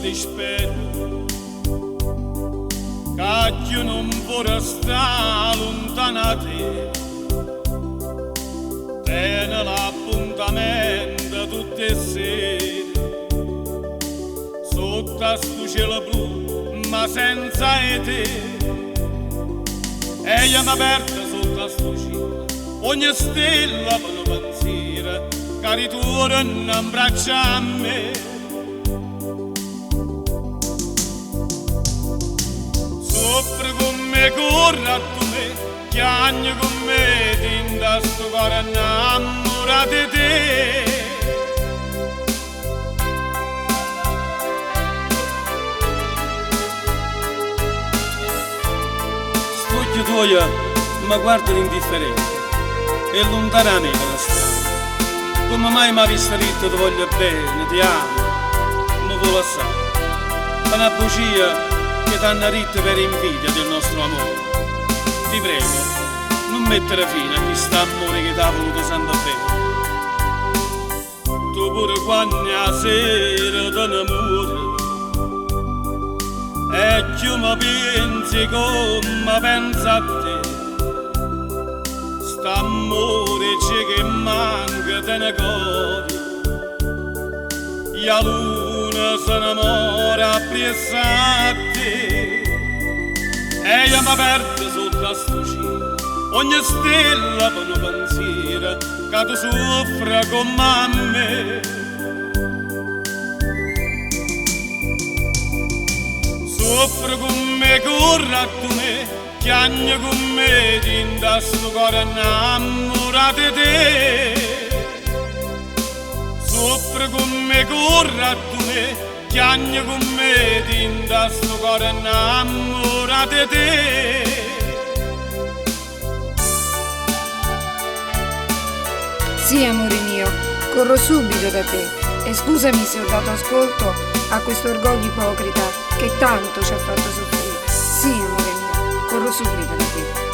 ti spero, che io non vorrei stare lontano da te. Tieni l'appuntamento tutte le sere, sotto a sto cielo blu, ma senza te. E io mi aperta sotto a sto cielo, ogni stella per un pensiero, che ritorna in braccio a me. Soffri con me, corri a tu me, chiagni con me, tinta sto cuore innamorato di te. Gli tuoi mi guardano indifferente e lontana da me la strada. Come mai mi hai visto ritto, ti voglio bene, ti amo, mi vuole assai. È una bugia che ti hanno ritto per invidia del nostro amore. Ti prego, non mettere fine a questo amore che ti ha voluto sempre bene. Tu pure quando a sera te ne muori, e più mi pensi come pensa a te, st'amore che manca te ne cori, e la luna se innamora appresso a te. E io mi perdo sotto a sto cielo, ogni stella per un pensiero, che tu soffra come me. Soffri con me, corri a tu me, chiagni con me, tinta sto cuore innamorato di te. Soffri con me, corri a tu me, chiagni con me, tinta sto cuore innamorato di te. Sì, amore mio, corro subito da te e scusami se ho dato ascolto a questo orgoglio ipocrita che tanto ci ha fatto soffrire. Sì, amore mio, corro subito da te.